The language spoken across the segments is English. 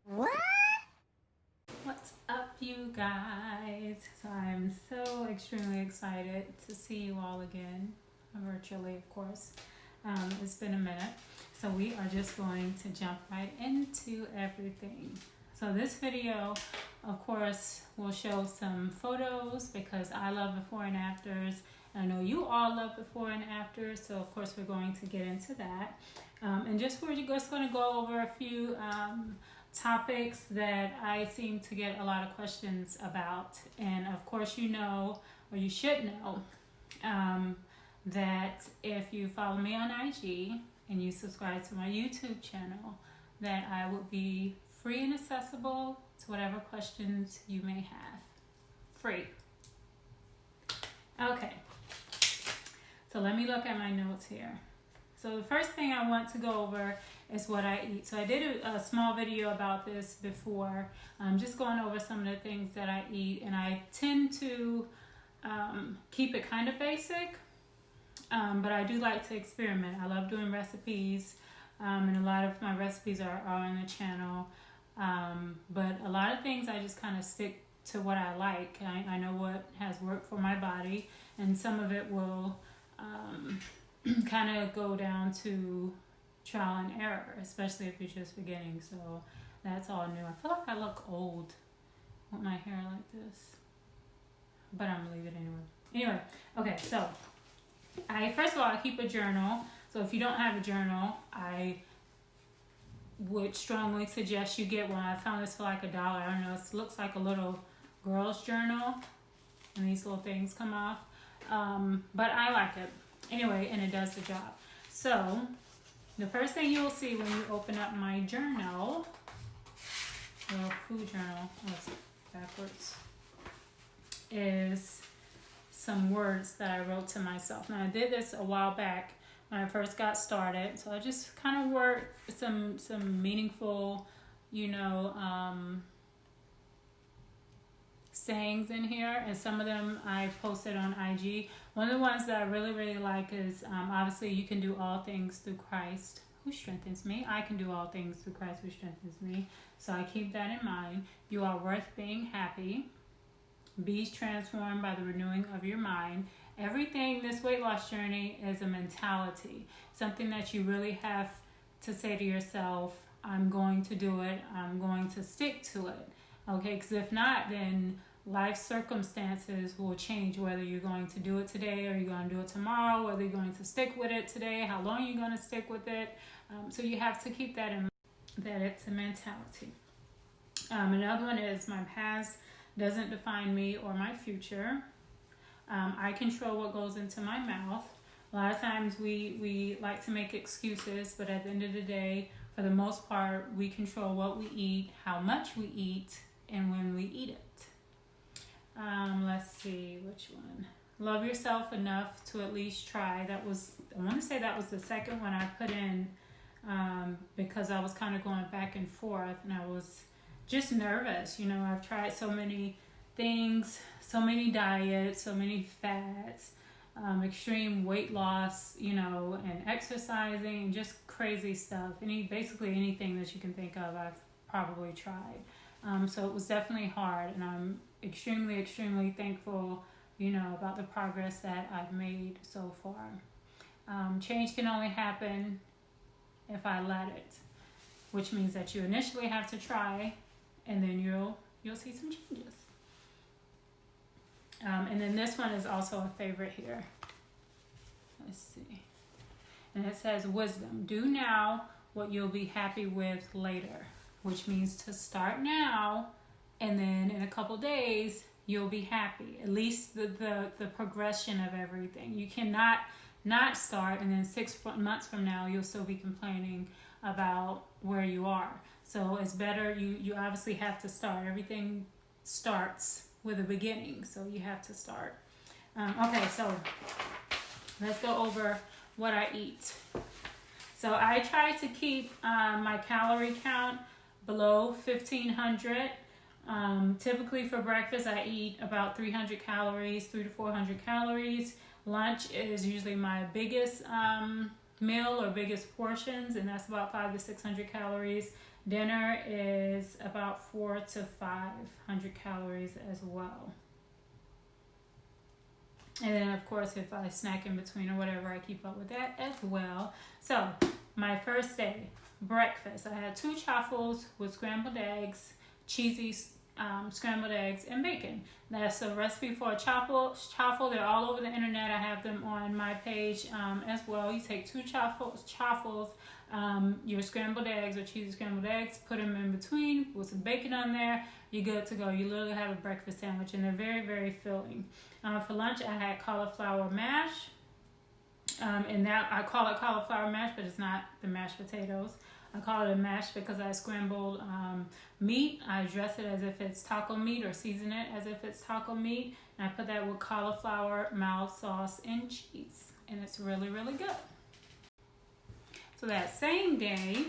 What? What's up, you guys? So I'm so extremely excited to see you all again, virtually, of course. It's been a minute, so we are just going to jump right into everything. So this video, of course, will show some photos because I love before and afters. I know you all love before and afters, so of course we're going to get into that. And we're just going to go over a few topics that I seem to get a lot of questions about. And of course, you know, or you should know, that if you follow me on IG and you subscribe to my YouTube channel, that I will be free and accessible to whatever questions you may have. Free. Okay. So let me look at my notes here. So the first thing I want to go over is what I eat. So I did a small video about this before, just going over some of the things that I eat, and I tend to keep it kind of basic, but I do like to experiment. I love doing recipes, and a lot of my recipes are on the channel, but a lot of things I just kind of stick to what I like. I know what has worked for my body, and some of it will kind of go down to trial and error, especially if you're just beginning. So that's all new. I feel like I look old with my hair like this, but I'm gonna leave it anyway. Okay, so first of all, I keep a journal. So if you don't have a journal, I would strongly suggest you get one. I found this for like $1. I don't know, it looks like a little girl's journal, and these little things come off, but I like it anyway, and it does the job. So the first thing you'll see when you open up my journal, little food journal, it's backwards, is some words that I wrote to myself. Now I did this a while back when I first got started, so I just kind of wrote some meaningful, sayings in here, and some of them I posted on IG. One of the ones that I really like is obviously, you can do all things through Christ who strengthens me. I can do all things through Christ who strengthens me. So I keep that in mind. You are worth being happy. Be transformed by the renewing of your mind. Everything, this weight loss journey is a mentality, something that you really have to say to yourself, I'm going to do it, I'm going to stick to it. Okay, because if not, then life circumstances will change, whether you're going to do it today or you're going to do it tomorrow, whether you're going to stick with it today, how long you're going to stick with it. So you have to keep that in mind, that it's a mentality. Another one is, my past doesn't define me or my future. I control what goes into my mouth. A lot of times we like to make excuses, but at the end of the day, for the most part, we control what we eat, how much we eat, and when we eat it. Let's see, which one? Love yourself enough to at least try. I want to say that was the second one I put in, because I was kind of going back and forth, and I was just nervous. I've tried so many things, so many diets, so many fads, extreme weight loss, and exercising, and just crazy stuff. Basically anything that you can think of, I've probably tried. So it was definitely hard, and I'm extremely thankful, about the progress that I've made so far. Change can only happen if I let it, which means that you initially have to try, and then you'll see some changes. And then this one is also a favorite here. Let's see. And it says, wisdom. Do now what you'll be happy with later, which means to start now, and then in a couple days, you'll be happy. At least the progression of everything. You cannot not start, and then 6 months from now, you'll still be complaining about where you are. So it's better, you obviously have to start. Everything starts with a beginning, so you have to start. Okay, so let's go over what I eat. So I try to keep my calorie count below 1,500. Typically for breakfast, I eat about 300 calories, 300 to 400 calories. Lunch is usually my biggest meal or biggest portions, and that's about 500 to 600 calories. Dinner is about 400 to 500 calories as well. And then, of course, if I snack in between or whatever, I keep up with that as well. So, my first day, breakfast. I had 2 chaffles with scrambled eggs, cheesy scrambled eggs, and bacon. That's a recipe for a chaffle. They're all over the internet. I have them on my page as well. You take 2 chaffles, your scrambled eggs or cheesy scrambled eggs, put them in between with some bacon on there. You're good to go. You literally have a breakfast sandwich, and they're very, very filling. For lunch, I had cauliflower mash, and that I call it cauliflower mash, but it's not the mashed potatoes. I call it a mash because I scrambled meat. I dress it as if it's taco meat or season it as if it's taco meat. And I put that with cauliflower, mild sauce, and cheese. And it's really, really good. So that same day,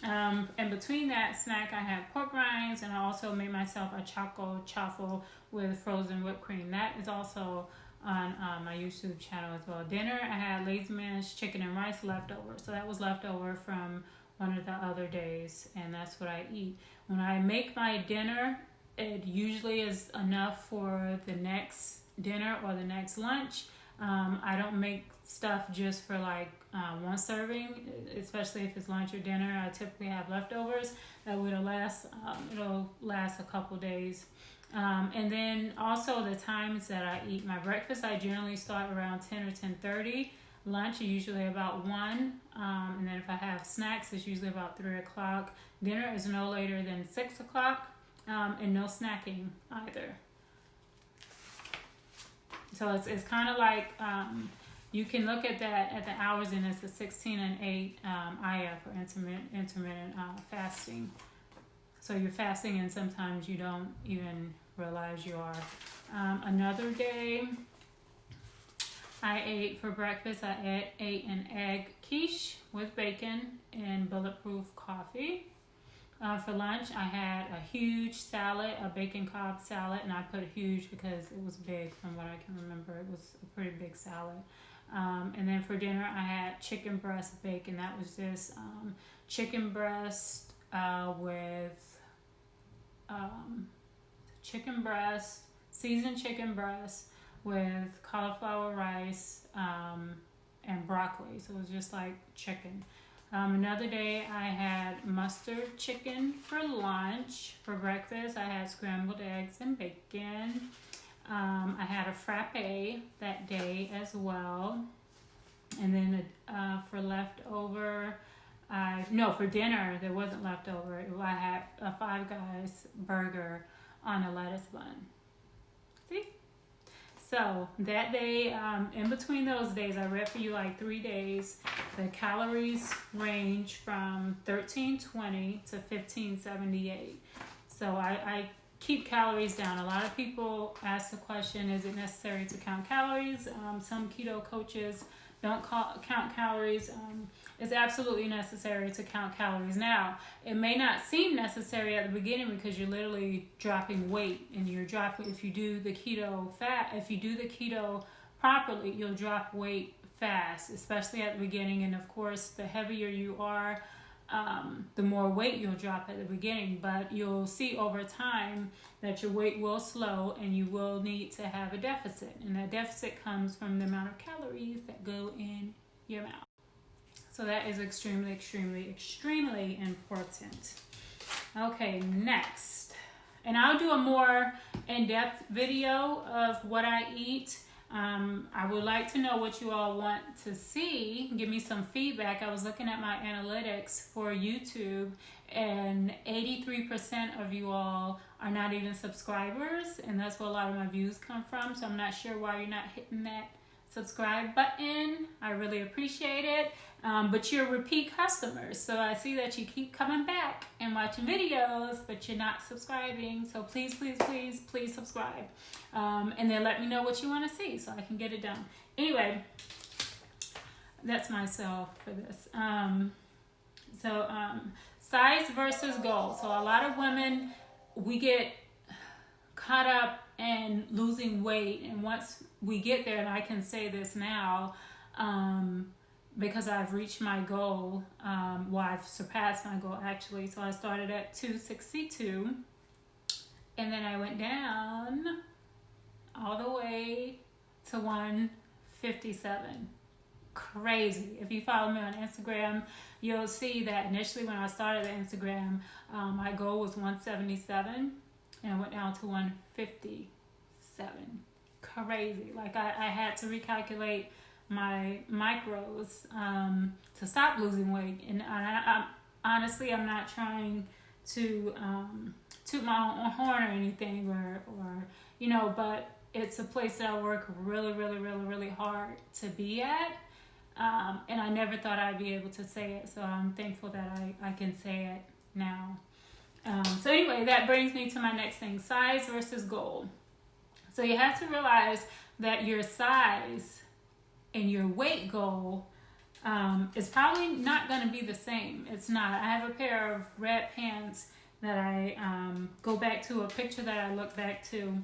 in between that snack, I had pork rinds, and I also made myself a chaffle with frozen whipped cream. That is also on my YouTube channel as well. Dinner, I had Lazy Man's chicken and rice leftover. So that was leftover from one of the other days, and that's what I eat. When I make my dinner, it usually is enough for the next dinner or the next lunch. I don't make stuff just for like one serving, especially if it's lunch or dinner. I typically have leftovers that it'll last a couple days. And then also the times that I eat my breakfast, I generally start around 10 or 10:30. Lunch is usually about 1. And then if I have snacks, it's usually about 3 o'clock. Dinner is no later than 6 o'clock, and no snacking either. So it's kind of like, you can look at that at the hours, and it's a 16 and 8 IF or intermittent fasting. So you're fasting, and sometimes you don't even realize you are. Another day, I ate for breakfast, I ate an egg quiche with bacon and bulletproof coffee. For lunch, I had a huge salad, a bacon Cobb salad, and I put huge because it was big from what I can remember. It was a pretty big salad. And then for dinner, I had chicken breast bacon. That was just chicken breast seasoned chicken breast with cauliflower rice and broccoli. So it was just like chicken. Another day I had mustard chicken for lunch. For breakfast I had scrambled eggs and bacon. I had a frappe that day as well. And then for leftover, for dinner there wasn't leftover. I had a Five Guys burger on a lettuce bun. See? So that day, in between those days, I read for you like 3 days. The calories range from 1320 to 1578. So I keep calories down. A lot of people ask the question, is it necessary to count calories? Some keto coaches don't count calories. It's absolutely necessary to count calories. Now, it may not seem necessary at the beginning because you're literally dropping weight, and if you do the keto properly, you'll drop weight fast, especially at the beginning. And of course, the heavier you are, the more weight you'll drop at the beginning, but you'll see over time that your weight will slow and you will need to have a deficit. And that deficit comes from the amount of calories that go in your mouth. So that is extremely, extremely, extremely important. Okay, next. And I'll do a more in-depth video of what I eat. I would like to know what you all want to see. Give me some feedback. I was looking at my analytics for YouTube, and 83% of you all are not even subscribers, and that's where a lot of my views come from. So I'm not sure why you're not hitting that subscribe button. I really appreciate it. But you're repeat customers, so I see that you keep coming back and watching videos, but you're not subscribing. So please, please, please, please subscribe, and then let me know what you want to see so I can get it done. Anyway, that's myself for this. Size versus goal. So a lot of women, we get caught up in losing weight, and once we get there, and I can say this now, because I've reached my goal. Well, I've surpassed my goal actually. So I started at 262, and then I went down all the way to 157. Crazy. If you follow me on Instagram, you'll see that initially when I started the Instagram, my goal was 177, and I went down to 157. Crazy. Like I had to recalculate my macros to stop losing weight. And I honestly, I'm not trying to toot my own horn or anything, or but it's a place that I work really, really, really, really hard to be at. And I never thought I'd be able to say it, so I'm thankful that I can say it now. So anyway, that brings me to my next thing, size versus goal. So you have to realize that your size and your weight goal is probably not going to be the same. It's not. I have a pair of red pants that I go back to, a picture that I look back to.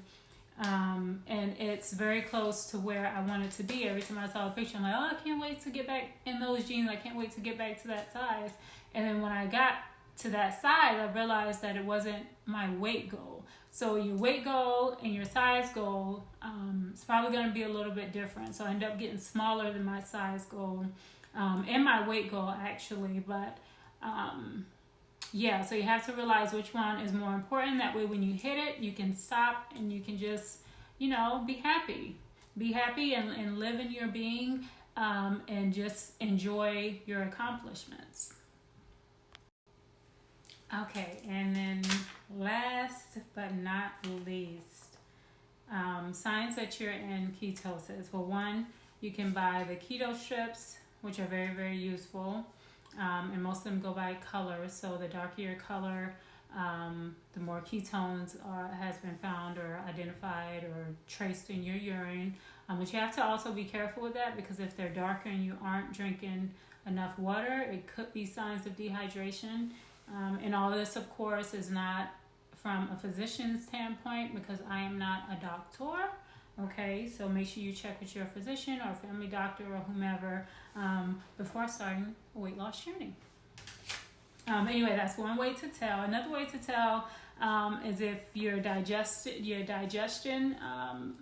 And it's very close to where I wanted to be. Every time I saw a picture, I'm like, oh, I can't wait to get back in those jeans. I can't wait to get back to that size. And then when I got to that size, I realized that it wasn't my weight goal. So your weight goal and your size goal is probably going to be a little bit different. So I end up getting smaller than my size goal and my weight goal actually. But so you have to realize which one is more important. That way when you hit it, you can stop and you can just, be happy. Be happy and live in your being and just enjoy your accomplishments. Okay, and then last but not least, signs that you're in ketosis. Well, one, you can buy the keto strips, which are very, very useful. And most of them go by color. So the darker your color, the more ketones has been found or identified or traced in your urine. But you have to also be careful with that, because if they're darker and you aren't drinking enough water, it could be signs of dehydration. And all of this, of course, is not from a physician's standpoint, because I am not a doctor. Okay, so make sure you check with your physician or family doctor or whomever before starting a weight loss journey. Anyway, that's one way to tell. Another way to tell is if your digestion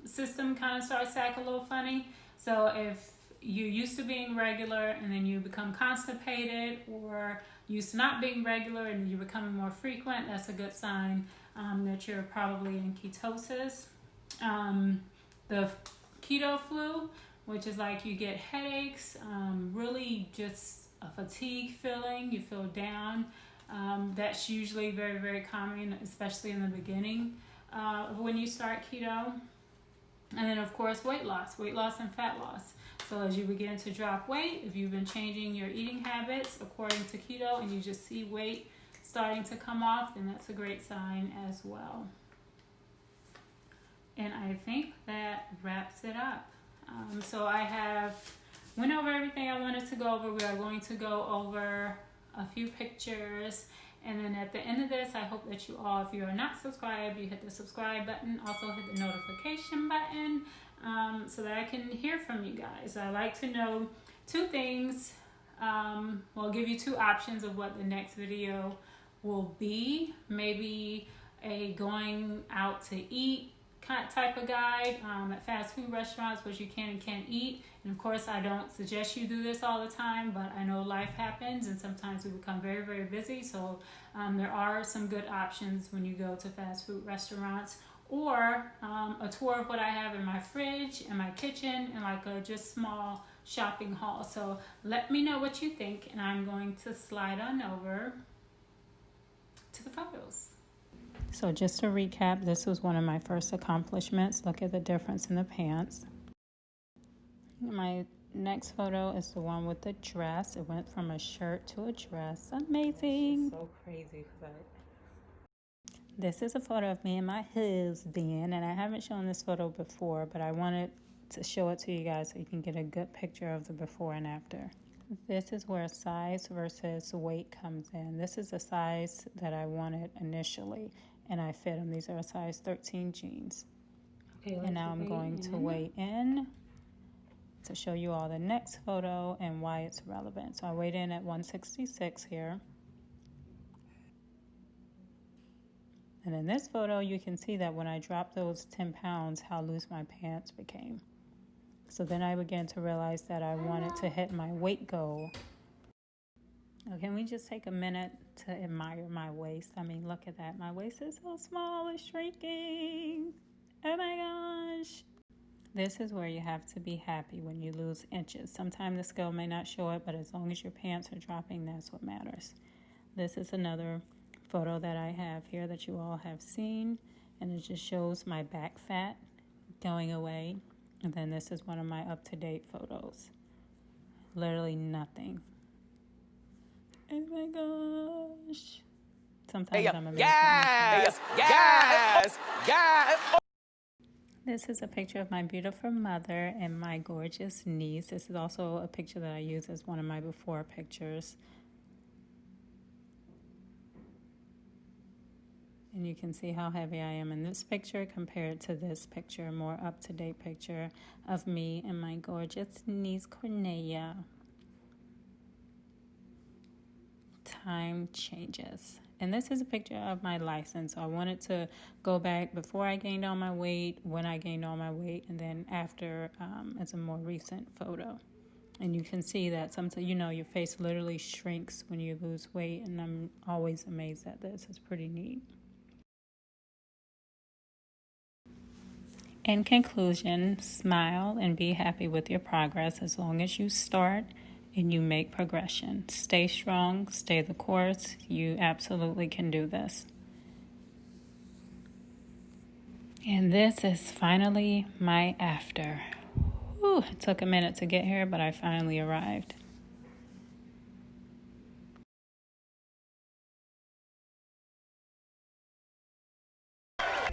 system kind of starts to act a little funny. So if you're used to being regular and then you become constipated, or used to not being regular and you're becoming more frequent, that's a good sign that you're probably in ketosis. The keto flu, which is like you get headaches, really just a fatigue feeling, you feel down. That's usually very, very common, especially in the beginning of when you start keto. And then, of course, weight loss and fat loss. So as you begin to drop weight, if you've been changing your eating habits according to keto and you just see weight starting to come off, then that's a great sign as well. And I think that wraps it up. So I have went over everything I wanted to go over. We are going to go over a few pictures. And then at the end of this, I hope that you all, if you are not subscribed, you hit the subscribe button. Also hit the notification button so that I can hear from you guys. I like to know two things. I'll give you two options of what the next video will be. Maybe a going out to eat type of guide at fast food restaurants, what you can and can't eat. And of course, I don't suggest you do this all the time, but I know life happens and sometimes we become very, very busy. So there are some good options when you go to fast food restaurants, or a tour of what I have in my fridge and my kitchen, and like a just small shopping haul. So let me know what you think, and I'm going to slide on over to the photos. So just to recap, this was one of my first accomplishments. Look at the difference in the pants. My next photo is the one with the dress. It went from a shirt to a dress. Amazing. So crazy. This is a photo of me and my husband, and I haven't shown this photo before, but I wanted to show it to you guys so you can get a good picture of the before and after. This is where size versus weight comes in. This is the size that I wanted initially, and I fit them. These are a size 13 jeans. Okay, and now I'm going to weigh in. to show you all the next photo and why it's relevant. So I weighed in at 166 here. And in this photo, you can see that when I dropped those 10 pounds, how loose my pants became. So then I began to realize that I wanted to hit my weight goal. Now, can we just take a minute to admire my waist? I mean, look at that. My waist is so small, it's shrinking. Oh my gosh. This is where you have to be happy when you lose inches. Sometimes the scale may not show it, but as long as your pants are dropping, that's what matters. This is another photo that I have here that you all have seen, and it just shows my back fat going away. And then this is one of my up-to-date photos. Literally nothing. Oh my gosh. Sometimes I'm amazed. Yes. This is a picture of my beautiful mother and my gorgeous niece. This is also a picture that I use as one of my before pictures. And you can see how heavy I am in this picture compared to this picture, more up-to-date picture of me and my gorgeous niece, Cornelia. Time changes. And this is a picture of my license. So I wanted to go back before I gained all my weight, when I gained all my weight, and then after as a more recent photo. And you can see that sometimes, you know, your face literally shrinks when you lose weight, and I'm always amazed at this. It's pretty neat. In conclusion, smile and be happy with your progress as long as you start and you make progression. Stay strong, stay the course. You absolutely can do this. And this is finally my after. Whew, it took a minute to get here, but I finally arrived.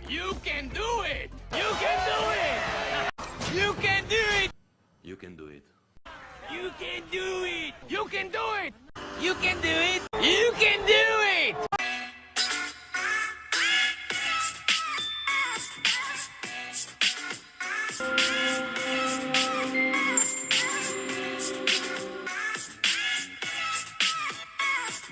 You can do it! You can do it! You can do it! You can do it. You can do it! You can do it! You can do it! You can do it!